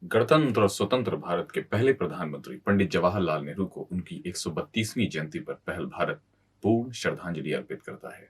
गणतंत्र और स्वतंत्र भारत के पहले प्रधानमंत्री पंडित जवाहरलाल नेहरू को उनकी 132वीं जयंती पर पहल भारत पूर्ण श्रद्धांजलि अर्पित करता है।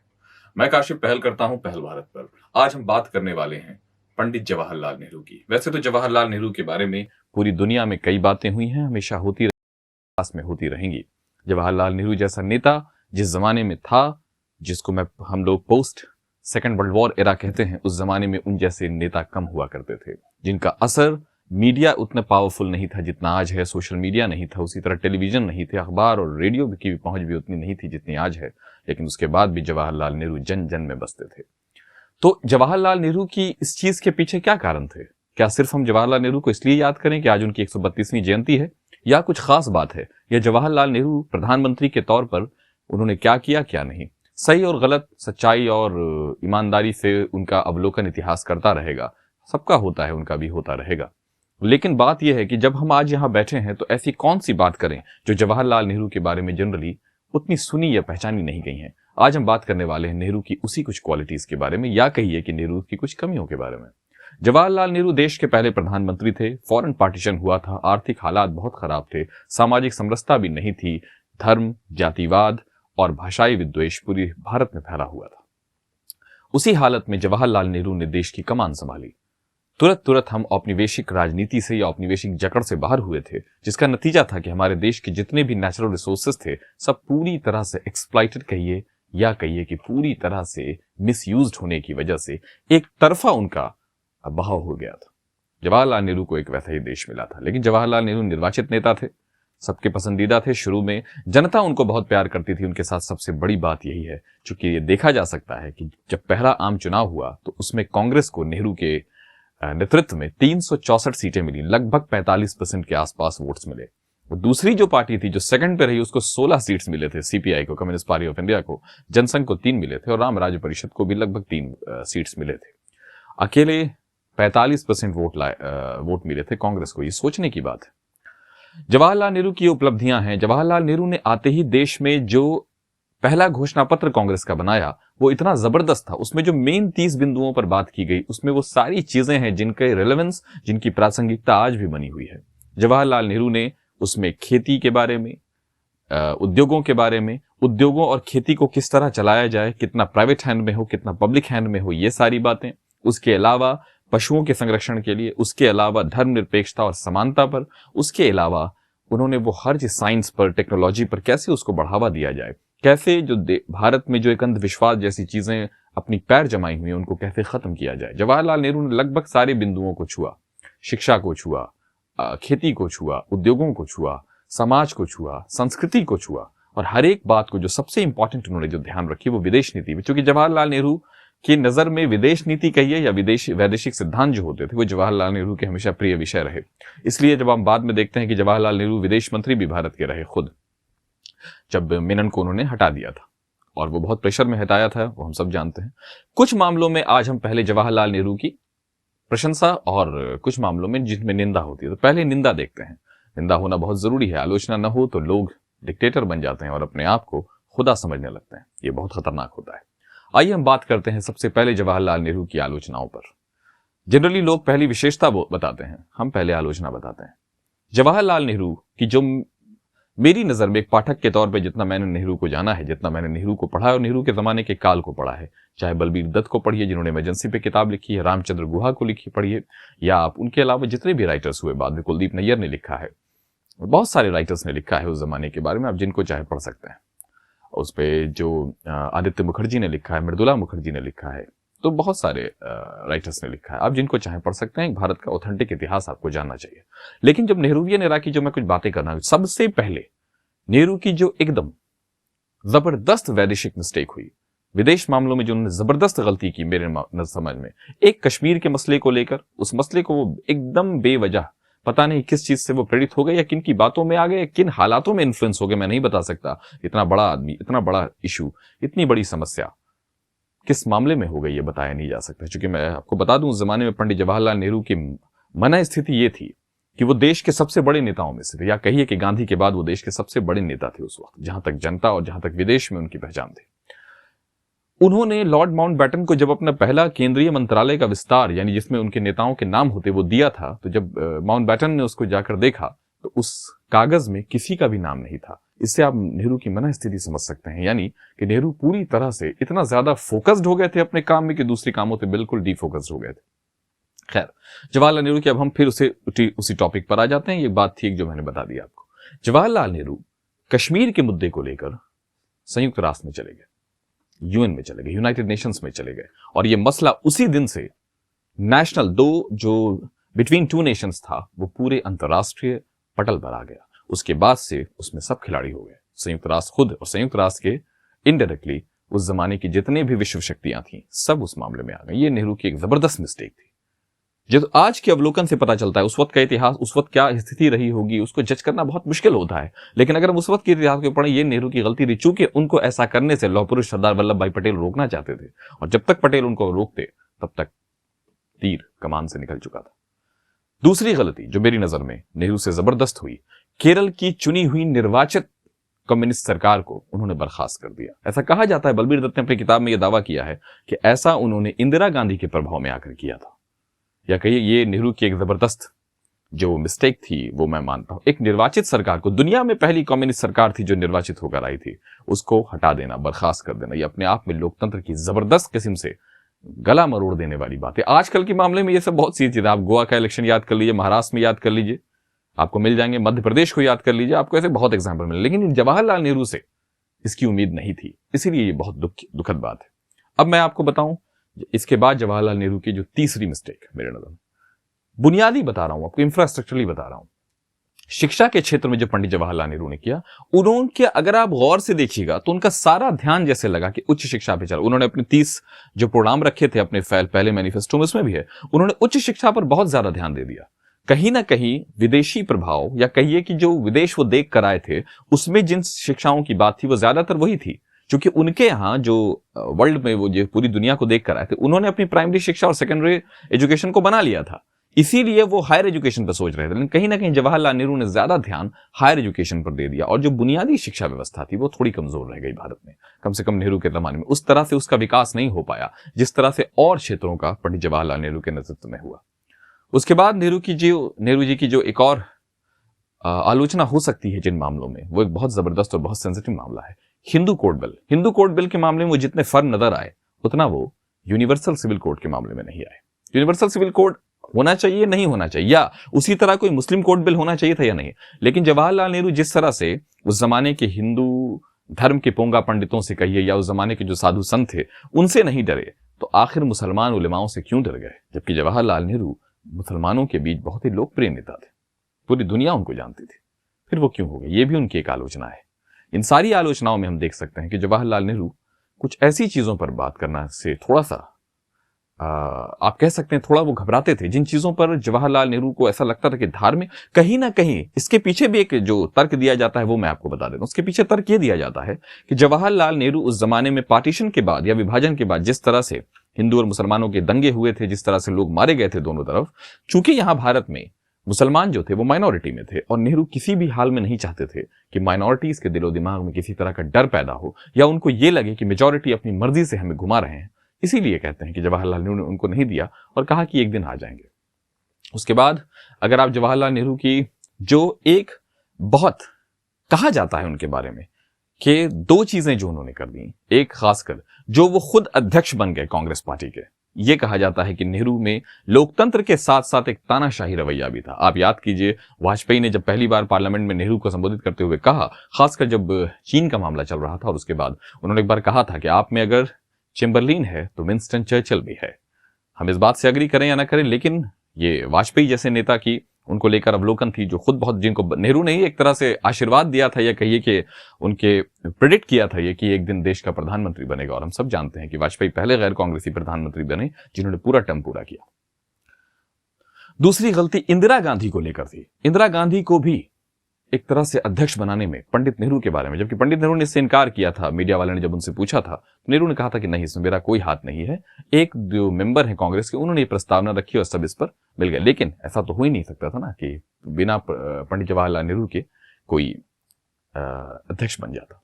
मैं काशिफ पहल करता हूं पहल भारत पर। आज हम बात करने वाले हैं पंडित जवाहरलाल नेहरू की। वैसे तो जवाहरलाल नेहरू के बारे में पूरी दुनिया में कई बातें हुई हैं, हमेशा होती पास में होती रहेंगी। जवाहरलाल नेहरू जैसा नेता जिस जमाने में था, जिसको हम लोग post second world war era कहते हैं, उस जमाने में उन जैसे नेता कम हुआ करते थे, जिनका असर मीडिया उतना पावरफुल नहीं था जितना आज है। सोशल मीडिया नहीं था, उसी तरह टेलीविजन नहीं थे, अखबार और रेडियो की भी पहुंच भी उतनी नहीं थी जितनी आज है। लेकिन उसके बाद भी जवाहरलाल नेहरू जन जन में बसते थे। तो जवाहरलाल नेहरू की इस चीज के पीछे क्या कारण थे? क्या सिर्फ हम जवाहरलाल नेहरू को इसलिए याद करें कि आज उनकी 132वीं जयंती है, या कुछ खास बात है? या जवाहरलाल नेहरू प्रधानमंत्री के तौर पर उन्होंने क्या किया क्या नहीं, सही और गलत, सच्चाई और ईमानदारी से उनका अवलोकन इतिहास करता रहेगा। सबका होता है, उनका भी होता रहेगा। लेकिन बात यह है कि जब हम आज यहाँ बैठे हैं तो ऐसी कौन सी बात करें जो जवाहरलाल नेहरू के बारे में जनरली उतनी सुनी या पहचानी नहीं गई हैं। आज हम बात करने वाले हैं नेहरू की उसी कुछ क्वालिटीज के बारे में, या कहिए कि नेहरू की कुछ कमियों के बारे में। जवाहरलाल नेहरू देश के पहले प्रधानमंत्री थे। फॉरेन पार्टीशन हुआ था, आर्थिक हालात बहुत खराब थे, सामाजिक समरसता भी नहीं थी, धर्म, जातिवाद और भाषाई विद्वेष पूरी भारत में फैला हुआ था। उसी हालत में जवाहरलाल नेहरू ने देश की कमान संभाली। तुरंत हम औपनिवेशिक राजनीति से या औपनिवेशिक जकड़ से बाहर हुए थे, जिसका नतीजा था कि हमारे देश के जितने भी नेचुरल रिसोर्सेज थे सब पूरी तरह से एक्सप्लॉइटेड कहिए, या कहिए कि पूरी तरह से मिसयूज्ड होने की वजह से एक तरफा उनका बहाव हो गया था। जवाहरलाल नेहरू को एक वैसा ही देश मिला था, लेकिन जवाहरलाल नेहरू निर्वाचित नेता थे, सबके पसंदीदा थे। शुरू में जनता उनको बहुत प्यार करती थी। उनके साथ सबसे बड़ी बात यही है, चूंकि ये देखा जा सकता है कि जब पहला आम चुनाव हुआ तो उसमें कांग्रेस को नेहरू के नेतृत्व में 364 सीटें मिली, लगभग 45% के आसपास वोट्स मिले। और दूसरी जो पार्टी थी जो सेकंड पे रही, उसको 16 सीट्स मिले थे, सीपीआई को, कम्युनिस्ट पार्टी ऑफ इंडिया को। जनसंघ को 3 मिले थे और राम राज्य परिषद को भी लगभग 3 सीट्स मिले थे। अकेले 45% वोट मिले थे कांग्रेस को। ये सोचने की बात है। जवाहरलाल नेहरू की उपलब्धियां हैं। जवाहरलाल नेहरू ने आते ही देश में जो पहला घोषणा पत्र कांग्रेस का बनाया वो इतना जबरदस्त था। उसमें जो मेन 30 बिंदुओं पर बात की गई, उसमें वो सारी चीजें हैं जिनके रेलेवेंस, जिनकी प्रासंगिकता आज भी बनी हुई है। जवाहरलाल नेहरू ने उसमें खेती के बारे में, उद्योगों के बारे में, उद्योगों और खेती को किस तरह चलाया जाए, कितना प्राइवेट हैंड में हो, कितना पब्लिक हैंड में हो, ये सारी बातें। उसके अलावा पशुओं के संरक्षण के लिए, उसके अलावा धर्मनिरपेक्षता और समानता पर, उसके अलावा उन्होंने वो हर चीज, साइंस पर, टेक्नोलॉजी पर, कैसे उसको बढ़ावा दिया जाए, कैसे जो भारत में जो एक अंधविश्वास जैसी चीजें अपनी पैर जमाई हुई हैं उनको कैसे खत्म किया जाए। जवाहरलाल नेहरू ने लगभग सारे बिंदुओं को छुआ। शिक्षा को छुआ, खेती को छुआ, उद्योगों को छुआ, समाज को छुआ, संस्कृति को छुआ, और हर एक बात को जो सबसे इंपॉर्टेंट उन्होंने जो ध्यान रखी वो विदेश नीति में। क्योंकि जवाहरलाल नेहरू की नजर में विदेश नीति कहिए या वैदेशिक सिद्धांत जो होते थे वो जवाहरलाल नेहरू के हमेशा प्रिय विषय रहे। इसलिए जब हम बाद में देखते हैं कि जवाहरलाल नेहरू विदेश मंत्री भी भारत के रहे खुद, जब मेनन को उन्होंने हटा दिया था, और वो बहुत प्रेशर में हटाया था, वो हम सब जानते हैं। कुछ मामलों में आज हम पहले जवाहरलाल नेहरू की प्रशंसा और कुछ मामलों में जिनमें निंदा होती है, तो पहले निंदा देखते हैं। निंदा होना बहुत जरूरी है। आलोचना न हो तो लोग डिक्टेटर बन जाते हैं और अपने आप को खुदा समझने लगते हैं। ये बहुत खतरनाक होता है। आइए हम बात करते हैं सबसे पहले जवाहरलाल नेहरू की आलोचनाओं पर। जनरली लोग पहली विशेषता बताते हैं, हम पहले आलोचना बताते हैं। जवाहरलाल नेहरू की जो मेरी नजर में एक पाठक के तौर पे जितना मैंने नेहरू को जाना है, जितना मैंने नेहरू को पढ़ा है और नेहरू के जमाने के काल को पढ़ा है, चाहे बलबीर दत्त को पढ़िए जिन्होंने इमरजेंसी पे किताब लिखी है, रामचंद्र गुहा को लिखी पढ़िए, या आप उनके अलावा जितने भी राइटर्स हुए बाद में, कुलदीप नैयर ने लिखा है, बहुत सारे राइटर्स ने लिखा है उस जमाने के बारे में, आप जिनको चाहे पढ़ सकते हैं। उस पर जो आदित्य मुखर्जी ने लिखा है, मृदुला मुखर्जी ने लिखा है, तो बहुत सारे राइटर्स ने लिखा है, आप जिनको चाहे पढ़ सकते हैं। भारत का ऑथेंटिक इतिहास आपको जानना चाहिए। लेकिन जब नेहरूवियन एरा की जो मैं कुछ बातें करना, सबसे पहले नेहरू की जो एकदम जबरदस्त वैदेशिक मिस्टेक हुई, विदेश मामलों में जो उन्होंने जबरदस्त गलती की मेरे समझ में, एक कश्मीर के मसले को लेकर, उस मसले को वो एकदम बेवजह, पता नहीं किस चीज से वो प्रेरित हो गए या किन की बातों में आ गए, किन हालातों में इन्फ्लुएंस हो गए, मैं नहीं बता सकता। इतना बड़ा आदमी, इतना बड़ा इशू, इतनी बड़ी समस्या किस मामले में हो गई ये बताया नहीं जा सकता। क्योंकि मैं आपको बता दूं, उस जमाने में पंडित जवाहरलाल नेहरू की मन स्थिति ये थी कि वो देश के सबसे बड़े नेताओं में से थे, या कहिए कि गांधी के बाद वो देश के सबसे बड़े नेता थे उस वक्त, जहां तक जनता और जहां तक विदेश में उनकी पहचान थी। उन्होंने लॉर्ड माउंटबेटन को जब अपना पहला केंद्रीय मंत्रालय का विस्तार, यानी जिसमें उनके नेताओं के नाम होते, वो दिया था, तो जब माउंटबेटन ने उसको जाकर देखा तो उस कागज में किसी का भी नाम नहीं था। इससे आप नेहरू की मनःस्थिति समझ सकते हैं, यानी कि नेहरू पूरी तरह से इतना ज्यादा फोकस्ड हो गए थे अपने काम में कि दूसरे कामों से बिल्कुल डीफोकस्ड हो गए थे। खैर, जवाहरलाल नेहरू की अब हम फिर उसी टॉपिक पर आ जाते हैं। ये बात थी जो मैंने बता दी आपको। जवाहरलाल नेहरू कश्मीर के मुद्दे को लेकर संयुक्त राष्ट्र में चले गए, यूएन में चले गए, यूनाइटेड नेशंस में चले गए, और ये मसला उसी दिन से नेशनल जो बिटवीन टू नेशंस था वो पूरे अंतर्राष्ट्रीय पटल पर आ गया। उसके बाद से उसमें सब खिलाड़ी हो गए, संयुक्त राष्ट्र खुद और संयुक्त राष्ट्र के इनडायरेक्टली उस जमाने की जितने भी विश्व शक्तियां थी सब उस मामले में आ गई। ये नेहरू की एक जबरदस्त मिस्टेक थी। जब आज के अवलोकन से पता चलता है उस वक्त का इतिहास, उस वक्त क्या स्थिति रही होगी, उसको जज करना बहुत मुश्किल होता है। लेकिन अगर हम उस वक्त के इतिहास को पढ़ें, ये नेहरू की गलती थी, चूंकि उनको ऐसा करने से लौह पुरुष सरदार वल्लभ भाई पटेल रोकना चाहते थे, और जब तक पटेल उनको रोकते तब तक तीर कमान से निकल चुका था। दूसरी गलती जो मेरी नजर में नेहरू से जबरदस्त हुई, केरल की चुनी हुई निर्वाचित कम्युनिस्ट सरकार को उन्होंने बर्खास्त कर दिया। ऐसा कहा जाता है, बलबीर दत्त ने अपनी किताब में यह दावा किया है कि ऐसा उन्होंने इंदिरा गांधी के प्रभाव में आकर किया था, या कहिए ये नेहरू की एक जबरदस्त जो मिस्टेक थी वो मैं मानता हूं। एक निर्वाचित सरकार को, दुनिया में पहली कम्युनिस्ट सरकार थी जो निर्वाचित होकर आई थी, उसको हटा देना, बर्खास्त कर देना, ये अपने आप में लोकतंत्र की जबरदस्त किस्म से गला मरोड़ देने वाली बात है। आजकल के मामले में ये सब बहुत सी चीजें, आप गोवा का इलेक्शन याद कर लीजिए, महाराष्ट्र में याद कर लीजिए, आपको मिल जाएंगे, मध्य प्रदेश को याद कर लीजिए, आपको ऐसे बहुत एग्जाम्पल मिले। लेकिन जवाहरलाल नेहरू से इसकी उम्मीद नहीं थी, इसीलिए ये बहुत दुखद बात है। अब मैं आपको बताऊं इसके बाद जवाहरलाल नेहरू की जो तीसरी मिस्टेक, मेरे नजर में बुनियादी बता रहा हूं आपको, इंफ्रास्ट्रक्चरली बता रहा हूं, शिक्षा के क्षेत्र में जो पंडित जवाहरलाल नेहरू ने किया, उन्होंने, अगर आप गौर से देखिएगा तो उनका सारा ध्यान जैसे लगा कि उच्च शिक्षा पे चला। उन्होंने अपने 30 जो प्रोग्राम रखे थे अपने पहले मैनिफेस्टो में, उसमें भी है, उन्होंने उच्च शिक्षा पर बहुत ज्यादा ध्यान दे दिया। कहीं ना कहीं विदेशी प्रभाव, या कहिए कि जो विदेश वो देख कर आए थे, उसमें जिन शिक्षाओं की बात थी वो ज्यादातर वही थी, क्योंकि उनके यहाँ जो वर्ल्ड में वो जो पूरी दुनिया को देख कर आए थे, उन्होंने अपनी प्राइमरी शिक्षा और सेकेंडरी एजुकेशन को बना लिया था, इसीलिए वो हायर एजुकेशन पर सोच रहे थे। लेकिन कहीं ना कहीं जवाहरलाल नेहरू ने ज्यादा ध्यान हायर एजुकेशन पर दे दिया, और जो बुनियादी शिक्षा व्यवस्था थी वो थोड़ी कमजोर रह गई भारत में। कम से कम नेहरू के जमाने में उस तरह से उसका विकास नहीं हो पाया जिस तरह से और क्षेत्रों का पंडित जवाहरलाल नेहरू के नेतृत्व में हुआ। उसके बाद नेहरू जी की जो एक और आलोचना हो सकती है जिन मामलों में, वो एक बहुत जबरदस्त और बहुत सेंसिटिव मामला है, Hindu code bill. Hindu code bill के मामले में वो जितने फर्म नजर आए, उतना वो यूनिवर्सल सिविल कोड के मामले में नहीं आए। यूनिवर्सल सिविल कोड होना चाहिए, नहीं होना चाहिए, या उसी तरह कोई मुस्लिम कोड बिल होना चाहिए था या नहीं, लेकिन जवाहरलाल नेहरू जिस तरह से उस जमाने के हिंदू धर्म के पोंगा पंडितों से कहिए, या उस जमाने के जो साधु संत थे उनसे नहीं डरे, तो आखिर मुसलमान उलेमाओं से क्यों डर गए? जबकि जवाहरलाल नेहरू मुसलमानों के बीच बहुत ही लोकप्रिय नेता थे, पूरी दुनिया उनको जानती थी, फिर वो क्यों हो गए? ये भी उनकी एक आलोचना है। इन सारी आलोचनाओं में हम देख सकते हैं कि जवाहरलाल नेहरू कुछ ऐसी चीजों पर बात करना से थोड़ा सा आप कह सकते हैं थोड़ा वो घबराते थे, जिन चीजों पर जवाहरलाल नेहरू को ऐसा लगता था कि धार्मिक, कहीं ना कहीं इसके पीछे भी एक जो तर्क दिया जाता है वो मैं आपको बता देता हूं। उसके पीछे तर्क ये दिया जाता है कि जवाहरलाल नेहरू उस जमाने में पार्टीशन के बाद या विभाजन के बाद जिस तरह से हिंदू और मुसलमानों के दंगे हुए थे, जिस तरह से लोग मारे गए थे दोनों तरफ, चूंकि यहां भारत में मुसलमान जो थे वो माइनॉरिटी में थे, और नेहरू किसी भी हाल में नहीं चाहते थे कि माइनॉरिटीज के दिलो दिमाग में किसी तरह का डर पैदा हो, या उनको ये लगे कि मेजॉरिटी अपनी मर्जी से हमें घुमा रहे हैं। इसीलिए कहते हैं कि जवाहरलाल नेहरू ने उनको नहीं दिया और कहा कि एक दिन आ जाएंगे। उसके बाद अगर आप जवाहरलाल नेहरू की जो एक बहुत कहा जाता है उनके बारे में कि 2 चीजें जो उन्होंने कर दी, एक खासकर जो वो खुद अध्यक्ष बन गए कांग्रेस पार्टी के, ये कहा जाता है कि नेहरू में लोकतंत्र के साथ साथ एक तानाशाही रवैया भी था। आप याद कीजिए, वाजपेयी ने जब पहली बार पार्लियामेंट में नेहरू को संबोधित करते हुए कहा, खासकर जब चीन का मामला चल रहा था, और उसके बाद उन्होंने एक बार कहा था कि आप में अगर चेम्बरलिन है तो विंस्टन चर्चिल भी है। हम इस बात से अग्री करें या ना करें, लेकिन ये वाजपेयी जैसे नेता की उनको लेकर अवलोकन थी, जो खुद बहुत, जिनको नेहरू ने ही एक तरह से आशीर्वाद दिया था, या कहिए कि उनके प्रेडिक्ट किया था ये कि एक दिन देश का प्रधानमंत्री बनेगा। और हम सब जानते हैं कि वाजपेयी पहले गैर कांग्रेसी प्रधानमंत्री बने जिन्होंने पूरा टर्म पूरा किया। दूसरी गलती इंदिरा गांधी को लेकर थी। इंदिरा गांधी को भी एक तरह से अध्यक्ष बनाने में पंडित नेहरू के बारे में, जबकि पंडित नेहरू ने इससे इनकार किया था, मीडिया वाले ने जब उनसे पूछा था तो नेहरू ने कहा था कि नहीं, इसमें मेरा कोई हाथ नहीं है। एक जो मेंबर है कांग्रेस के, उन्होंने ये प्रस्तावना रखी और सब इस पर मिल गए। लेकिन ऐसा तो हो ही नहीं सकता था ना कि बिना पंडित जवाहरलाल नेहरू के कोई अध्यक्ष बन जाता।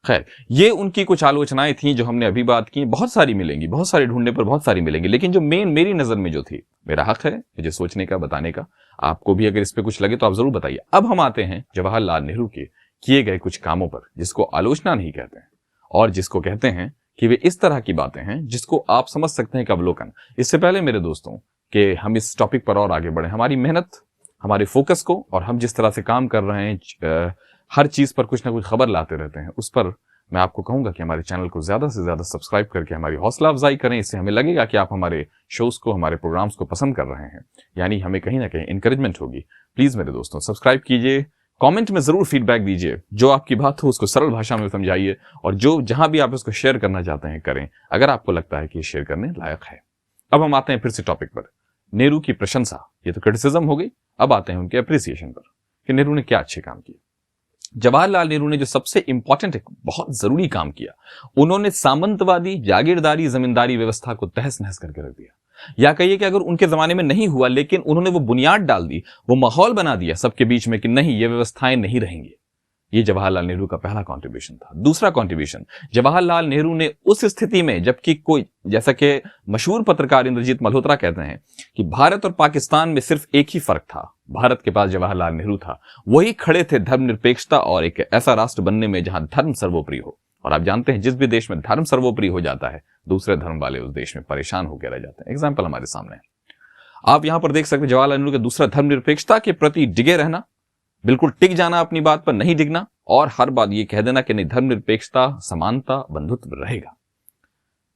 खैर, ये उनकी कुछ आलोचनाएं थी जो हमने अभी बात की, बहुत सारी मिलेंगी, बहुत सारी ढूंढने पर बहुत सारी मिलेंगी, लेकिन जो मेन मेरी नजर में जो थी, मेरा हक है मुझे सोचने का, बताने का, आपको भी अगर इस पे कुछ लगे तो आप जरूर बताइए। अब हम आते हैं जवाहरलाल नेहरू के किए गए कुछ कामों पर, जिसको आलोचना नहीं कहते हैं और जिसको कहते हैं कि वे इस तरह की बातें हैं जिसको आप समझ सकते हैं कि अवलोकन। इससे पहले मेरे दोस्तों कि हम इस टॉपिक पर और आगे बढ़े, हमारी मेहनत, हमारे फोकस को और हम जिस तरह से काम कर रहे हैं, हर चीज पर कुछ ना कुछ खबर लाते रहते हैं, उस पर मैं आपको कहूंगा कि हमारे चैनल को ज्यादा से ज्यादा सब्सक्राइब करके हमारी हौसला अफजाई करें। इससे हमें लगेगा कि आप हमारे शोज को, हमारे प्रोग्राम्स को पसंद कर रहे हैं, यानी हमें कहीं ना कहीं इंकरेजमेंट होगी। प्लीज मेरे दोस्तों सब्सक्राइब कीजिए, कमेंट में जरूर फीडबैक दीजिए, जो आपकी बात हो उसको सरल भाषा में समझाइए और जो जहां भी आप इसको शेयर करना चाहते हैं करें, अगर आपको लगता है कि शेयर करने लायक है। अब हम आते हैं फिर से टॉपिक पर, नेहरू की प्रशंसा। ये तो क्रिटिसिज्म हो गई, अब आते हैं उनके अप्रिसिएशन पर कि नेहरू ने क्या अच्छे काम किए। जवाहरलाल नेहरू ने जो सबसे इंपॉर्टेंट, बहुत जरूरी काम किया, उन्होंने सामंतवादी जागीरदारी जमींदारी व्यवस्था को तहस नहस करके रख दिया। या कहिए कि अगर उनके जमाने में नहीं हुआ, लेकिन उन्होंने वो बुनियाद डाल दी, वो माहौल बना दिया सबके बीच में कि नहीं, ये व्यवस्थाएं नहीं रहेंगी। ये जवाहरलाल नेहरू का पहला कंट्रीब्यूशन था। दूसरा कंट्रीब्यूशन, जवाहरलाल नेहरू ने उस स्थिति में, जबकि कोई, जैसा कि मशहूर पत्रकार इंद्रजीत मल्होत्रा कहते हैं कि भारत और पाकिस्तान में सिर्फ एक ही फर्क था, भारत के पास जवाहरलाल नेहरू था, वही खड़े थे धर्मनिरपेक्षता और एक ऐसा राष्ट्र बनने में जहां धर्म सर्वोपरि हो। और आप जानते हैं जिस भी देश में धर्म सर्वोपरि हो जाता है, दूसरे धर्म वाले उस देश में परेशान होकर रह जाते हैं। एग्जाम्पल हमारे सामने है, आप यहां पर देख सकते हैं जवाहरलाल नेहरू का दूसरा, धर्मनिरपेक्षता के प्रति डिगे रहना, बिल्कुल टिक जाना अपनी बात पर, नहीं डिगना, और हर बात ये कह देना कि नहीं, धर्मनिरपेक्षता, समानता, बंधुत्व रहेगा।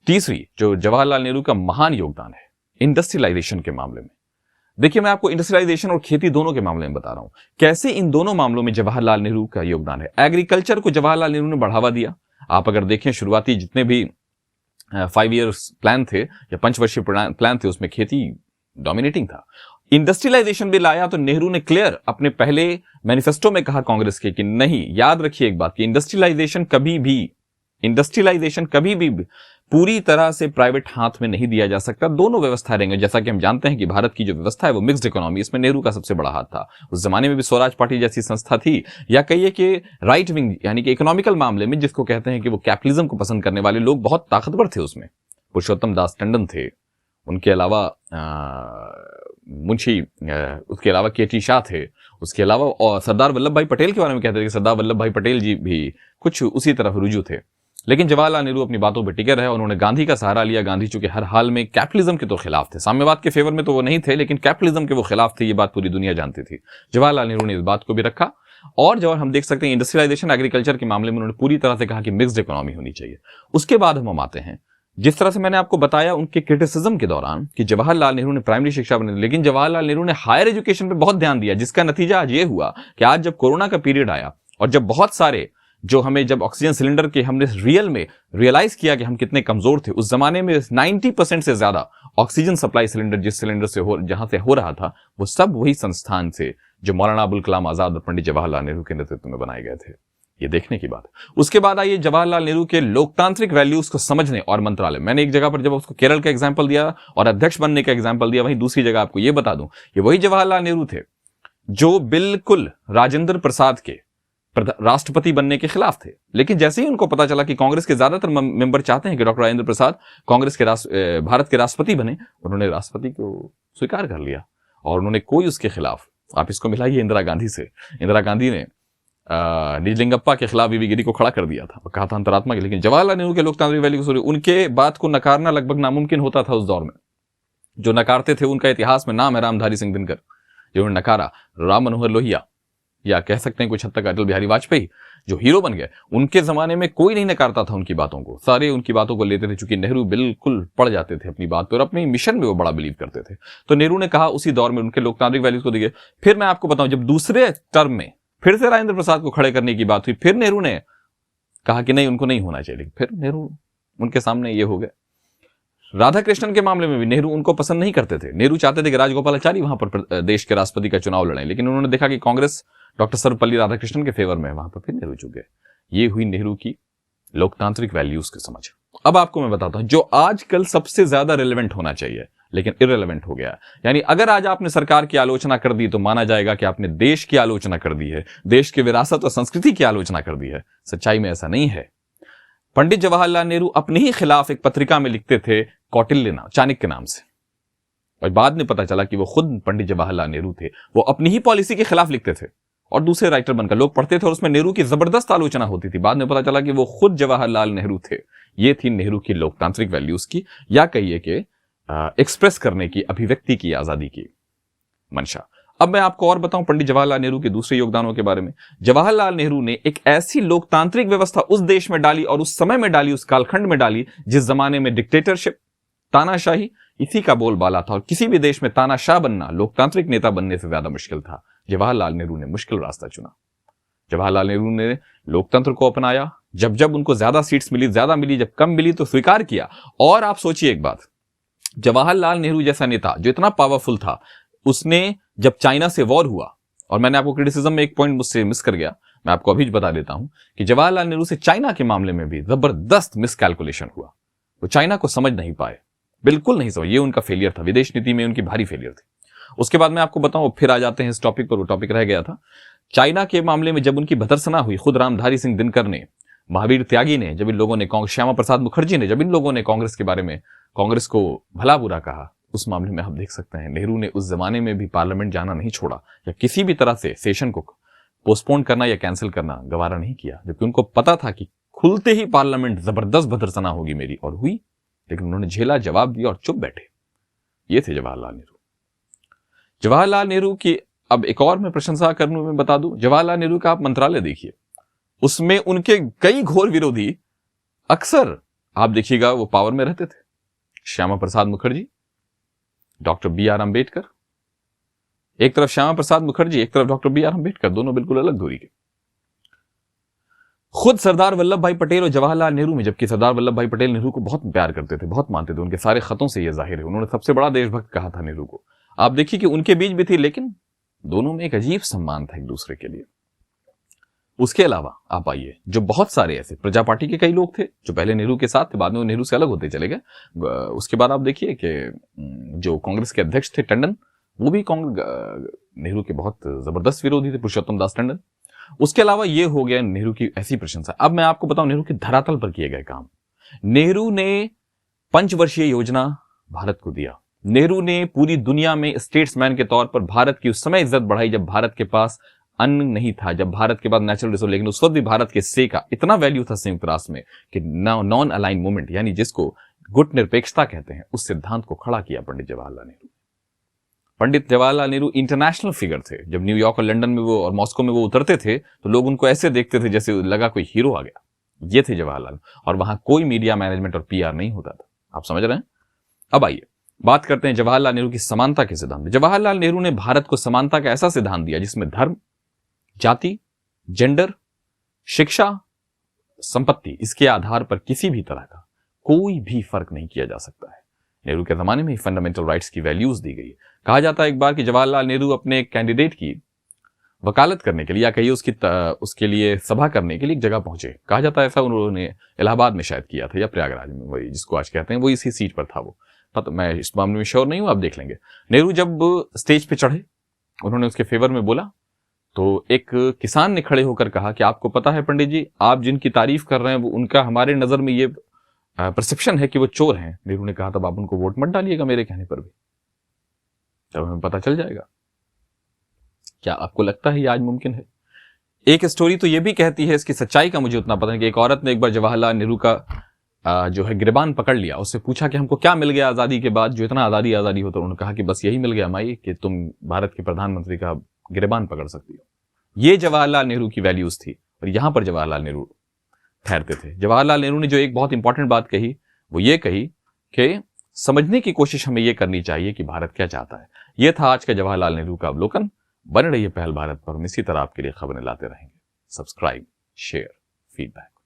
तीसरी जो जवाहरलाल नेहरू का महान योगदान है, इंडस्ट्रियलाइजेशन के मामले में। देखिए, मैं आपको इंडस्ट्रियलाइजेशन और खेती दोनों के मामले में बता रहा हूं, कैसे इन दोनों मामलों में जवाहरलाल नेहरू का योगदान है। एग्रीकल्चर को जवाहरलाल नेहरू ने बढ़ावा दिया। आप अगर देखें, शुरुआती जितने भी 5 ईयर्स प्लान थे या पंचवर्षीय प्लान थे, उसमें खेती डोमिनेटिंग था। इंडस्ट्रियलाइजेशन भी लाया तो नेहरू ने क्लियर अपने पहले मैनिफेस्टो में कहा कांग्रेस के कि नहीं, याद रखिए एक बात कि इंडस्ट्रियलाइजेशन कभी भी पूरी तरह से प्राइवेट हाथ में नहीं दिया जा सकता, दोनों व्यवस्था रहेंगे। जैसा कि हम जानते हैं कि भारत की जो व्यवस्था है वो मिक्स्ड इकोनॉमी, इसमें नेहरू का सबसे बड़ा हाथ था। उस जमाने में भी स्वराज पार्टी जैसी संस्था थी, या कहिए कि राइट विंग, यानी कि इकोनॉमिकल मामले में जिसको कहते हैं कि वो कैपिटलिज्म को पसंद करने वाले लोग बहुत ताकतवर थे उसमें। पुरुषोत्तम दास टंडन थे, उनके अलावा मुंशी, उसके अलावा केटी शाह थे, उसके अलावा और सरदार वल्लभ भाई पटेल के बारे में कहते थे कि सरदार वल्लभ भाई पटेल जी भी कुछ उसी तरफ रुजू थे। लेकिन जवाहरलाल नेहरू अपनी बातों पर टिके रहे, उन्होंने गांधी का सहारा लिया। गांधी चूंकि हर हाल में कैपिटलिज्म के तो खिलाफ थे, साम्यवाद के फेवर में तो वो नहीं थे, लेकिन कैपिटलिज्म के वो खिलाफ थे, ये बात पूरी दुनिया जानती थी। जवाहरलाल नेहरू ने इस बात को भी रखा। और जो हम देख सकते हैं इंडस्ट्रियलाइजेशन, एग्रीकल्चर के मामले में उन्होंने पूरी तरह से कहा कि मिक्स्ड इकोनॉमी होनी चाहिए। उसके बाद हम आते हैं, जिस तरह से मैंने आपको बताया उनके क्रिटिसिज्म के दौरान कि जवाहरलाल नेहरू ने प्राइमरी शिक्षा बनाई, लेकिन जवाहरलाल नेहरू ने हायर एजुकेशन पर बहुत ध्यान दिया, जिसका नतीजा आज ये हुआ कि आज जब कोरोना का पीरियड आया और जब बहुत सारे जो हमें, जब ऑक्सीजन सिलेंडर के हमने रियल में रियलाइज किया कि हम कितने कमजोर थे, उस जमाने में 90% से ज्यादा ऑक्सीजन सप्लाई सिलेंडर जिस सिलेंडर से जहां से हो रहा था, वो सब वही संस्थान से जो मौलाना अबुल कलाम आजाद और पंडित जवाहरलाल नेहरू के नेतृत्व में बनाए गए थे। ये देखने की बात। उसके बाद आइए जवाहरलाल नेहरू के लोकतांत्रिक वैल्यूज को समझने और मंत्रालय। मैंने एक जगह पर जब उसको केरल का एग्जांपल दिया और अध्यक्ष बनने का एग्जांपल दिया, वहीं दूसरी जगह आपको ये बता दूं, ये वही जवाहरलाल नेहरू थे जो बिल्कुल राजेंद्र प्रसाद के राष्ट्रपति बनने के खिलाफ थे। लेकिन जैसे ही उनको पता चला कि कांग्रेस के ज्यादातर मेंबर चाहते हैं कि डॉक्टर राजेंद्र प्रसाद कांग्रेस के भारत के राष्ट्रपति बने, उन्होंने राष्ट्रपति को स्वीकार कर लिया और उन्होंने कोई उसके खिलाफ, आप इसको मिलाइए इंदिरा गांधी से, इंदिरा गांधी ने निजलिंगप्पा के खिलाफ वीवी गिरी को खड़ा कर दिया था, कहा था अंतरात्मा के। लेकिन जवाहरलाल नेहरू के लोकतांत्रिक वैल्यू को, उनके बात को नकारना लगभग नामुमकिन होता था उस दौर में। जो नकारते थे उनका इतिहास में नाम है रामधारी सिंह दिनकर, जिन्होंने नकारा। राम मनोहर लोहिया, या कह सकते हैं कुछ हद तक अटल बिहारी वाजपेयी जो हीरो बन गए, उनके जमाने में कोई नहीं नकारता था उनकी बातों को, सारे उनकी बातों को लेते थे, चूंकि नेहरू बिल्कुल पड़ जाते थे अपनी बात पर और अपने मिशन में वो बड़ा बिलीव करते थे। तो नेहरू ने कहा उसी दौर में उनके लोकतांत्रिक वैल्यूज को दिए। फिर मैं आपको बताऊं, जब दूसरे टर्म में फिर से राजेंद्र प्रसाद को खड़े करने की बात हुई, फिर नेहरू ने कहा कि नहीं, उनको नहीं होना चाहिए। लेकिन फिर नेहरू उनके सामने ये हो गए। राधा कृष्णन के मामले में भी नेहरू उनको पसंद नहीं करते थे। नेहरू चाहते थे कि राजगोपालाचारी वहां पर देश के राष्ट्रपति का चुनाव लड़ें, लेकिन उन्होंने देखा कि कांग्रेस डॉक्टर सर्वपल्ली राधाकृष्णन के फेवर में, वहां पर फिर नेहरू चुक गए। ये हुई नेहरू की लोकतांत्रिक वैल्यूज की समझ। अब आपको मैं बताता हूं जो आजकल सबसे ज्यादा रिलेवेंट होना चाहिए लेकिन इररिलेवेंट हो गया। यानी अगर आज आपने सरकार की आलोचना कर दी तो माना जाएगा कि आपने देश की आलोचना कर दी है, देश की विरासत और संस्कृति की आलोचना कर दी है। सच्चाई में ऐसा नहीं है। पंडित जवाहरलाल नेहरू अपने ही खिलाफ एक पत्रिका में लिखते थे कौटिल्य नाम, चाणक्य नाम से, और बाद में पता चला कि वो खुद पंडित जवाहरलाल नेहरू थे। वो अपनी ही पॉलिसी के खिलाफ लिखते थे और दूसरे राइटर बनकर लोग पढ़ते थे और उसमें नेहरू की जबरदस्त आलोचना होती थी। बाद में पता चला कि वो खुद जवाहरलाल नेहरू थे। ये थी नेहरू की लोकतांत्रिक वैल्यूज की, या कहिए कि एक्सप्रेस करने की, अभिव्यक्ति की आजादी की मंशा। अब मैं आपको और बताऊं पंडित जवाहरलाल नेहरू के दूसरे योगदानों के बारे में। जवाहरलाल नेहरू ने एक ऐसी लोकतांत्रिक व्यवस्था उस देश में डाली और उस समय में डाली, उस कालखंड में डाली, जिस जमाने में डिक्टेटरशिप, तानाशाही, इसी का बोलबाला था और किसी भी देश में तानाशाह बनना लोकतांत्रिक नेता बनने से ज्यादा मुश्किल था। जवाहरलाल नेहरू ने मुश्किल रास्ता चुना। जवाहरलाल नेहरू ने लोकतंत्र को अपनाया। जब जब उनको ज्यादा सीट्स मिली, ज्यादा मिली, जब कम मिली तो स्वीकार किया। और आप सोचिए एक बात, जवाहरलाल नेहरू जैसा नेता जो इतना पावरफुल था, उसने जब चाइना से वॉर हुआ, और मैंने आपको क्रिटिसिज्म में एक पॉइंट मुझसे मिस कर गया, मैं आपको अभी बता देता हूं कि जवाहरलाल नेहरू से चाइना के मामले में भी जबरदस्त मिसकैलकुलेशन हुआ। वो चाइना को समझ नहीं पाए, बिल्कुल नहीं समझ। ये उनका फेलियर था, विदेश नीति में उनकी भारी फेलियर थी। उसके बाद मैं आपको बताऊं, फिर आ जाते हैं इस टॉपिक पर, वो टॉपिक रह गया था। चाइना के मामले में जब उनकी भर्त्सना हुई, खुद रामधारी सिंह दिनकर ने, महावीर त्यागी ने, जब इन लोगों ने, श्यामा प्रसाद मुखर्जी ने, जब इन लोगों ने कांग्रेस के बारे में, कांग्रेस को भला बुरा कहा, उस मामले में आप देख सकते हैं नेहरू ने उस जमाने में भी पार्लियामेंट जाना नहीं छोड़ा, या किसी भी तरह से सेशन को पोस्टपोन करना या कैंसिल करना गवारा नहीं किया, जबकि उनको पता था कि खुलते ही पार्लियामेंट जबरदस्त भर्त्सना होगी मेरी, और हुई। लेकिन उन्होंने झेला, जवाब दिया और चुप बैठे। ये थे जवाहरलाल नेहरू। जवाहरलाल नेहरू की अब एक और मैं प्रशंसा करने में बता दूं, जवाहरलाल नेहरू का आप मंत्रालय देखिए, उसमें उनके कई घोर विरोधी अक्सर आप देखिएगा वो पावर में रहते थे। Shyama Prasad Mukherjee, doctor B.R. अम्बेडकर, एक तरफ श्यामा प्रसाद मुखर्जी, एक तरफ डॉक्टर B.R. अम्बेडकर, दोनों बिल्कुल अलग दूरी के। खुद सरदार वल्लभ भाई पटेल और जवाहरलाल नेहरू में, जबकि सरदार वल्लभ भाई पटेल नेहरू को बहुत प्यार करते थे, बहुत मानते थे, उनके सारे खतों से यह जाहिर है, उन्होंने सबसे बड़ा देशभक्त कहा था नेहरू को। आप देखिए कि उनके बीच भी थी, लेकिन दोनों में एक अजीब सम्मान था एक दूसरे के लिए। उसके अलावा आप आइए, जो बहुत सारे ऐसे प्रजा पार्टी के कई लोग थे जो पहले नेहरू के साथ थे, बाद में वो नेहरू से अलग होते चले गए। उसके बाद आप देखिए कि जो कांग्रेस के अध्यक्ष थे टंडन, वो भी नेहरू के बहुत जबरदस्त विरोधी थे, पुरुषोत्तम दास टंडन। उसके अलावा ये हो गया नेहरू की ऐसी प्रशंसा। अब मैं आपको बताऊं नेहरू के धरातल पर किए गए काम। नेहरू ने पंचवर्षीय योजना भारत को दिया। नेहरू ने पूरी दुनिया में स्टेट्समैन के तौर पर भारत की उस समय इज्जत बढ़ाई जब भारत के पास अन्न नहीं था, जब भारत के पास नेचुरल रिसोर्स, लेकिन उस वक्त भी भारत के हिस्से का इतना वैल्यू था संयुक्त राष्ट्र में कि नॉन अलाइन मूवमेंट, यानी जिसको गुट निरपेक्षता कहते हैं, उस सिद्धांत को खड़ा किया पंडित जवाहरलाल नेहरू। पंडित जवाहरलाल नेहरू इंटरनेशनल फिगर थे। जब न्यूयॉर्क और लंदन में वो और मॉस्को में वो उतरते थे तो लोग उनको ऐसे देखते थे जैसे लगा कोई हीरो आ गया। ये थे जवाहरलाल, और वहां कोई मीडिया मैनेजमेंट और PR नहीं होता था। आप समझ रहे हैं? अब आइए बात करते हैं जवाहरलाल नेहरू की समानता के सिद्धांत। जवाहरलाल नेहरू ने भारत को समानता का ऐसा सिद्धांत दिया जिसमें धर्म, जाति, जेंडर, शिक्षा, संपत्ति, इसके आधार पर किसी भी तरह का कोई भी फर्क नहीं किया जा सकता है। नेहरू के जमाने में ही फंडामेंटल राइट्स की वैल्यूज दी गई। कहा जाता है एक बार कि जवाहरलाल नेहरू अपने एक कैंडिडेट की वकालत करने के लिए, या कहिए उसके लिए सभा करने के लिए एक जगह पहुंचे। कहा जाता है ऐसा उन्होंने इलाहाबाद में शायद किया था, या प्रयागराज में, वही जिसको आज कहते हैं, वो इसी सीट पर था वो। पता, मैं इस मामले में श्योर नहीं हूं, आप देख लेंगे। नेहरू जब स्टेज पे चढ़े, उन्होंने उसके फेवर में बोला, तो एक किसान ने खड़े होकर कहा कि आपको पता है पंडित जी, आप जिनकी तारीफ कर रहे हैं वो उनका हमारे नजर में ये परसेप्शन है कि वो चोर हैं। नेहरू ने कहा तब आप उनको वोट मत डालिएगा मेरे कहने पर भी, तब हमें पता चल जाएगा। क्या आपको लगता है ये आज मुमकिन है? एक स्टोरी तो ये भी कहती है, इसकी सच्चाई का मुझे उतना पता नहीं, कि एक औरत ने एक बार जवाहरलाल नेहरू का जो है गिरबान पकड़ लिया। उससे पूछा कि हमको क्या मिल गया आजादी के बाद, जो इतना आजादी हो। तो उन्होंने कहा कि बस यही मिल गया माई कि तुम भारत के प्रधानमंत्री का गिरबान पकड़ सकती हो। ये जवाहरलाल नेहरू की वैल्यूज थी, और यहां पर जवाहरलाल नेहरू ठहरते थे। जवाहरलाल नेहरू ने जो एक बहुत इंपॉर्टेंट बात कही, वो ये कही कि समझने की कोशिश हमें ये करनी चाहिए कि भारत क्या चाहता है। ये था आज का जवाहरलाल नेहरू का अवलोकन। बने रहिए पहल भारत पर, हम इसी तरह आपके लिए खबरें लाते रहेंगे। Subscribe, share, feedback.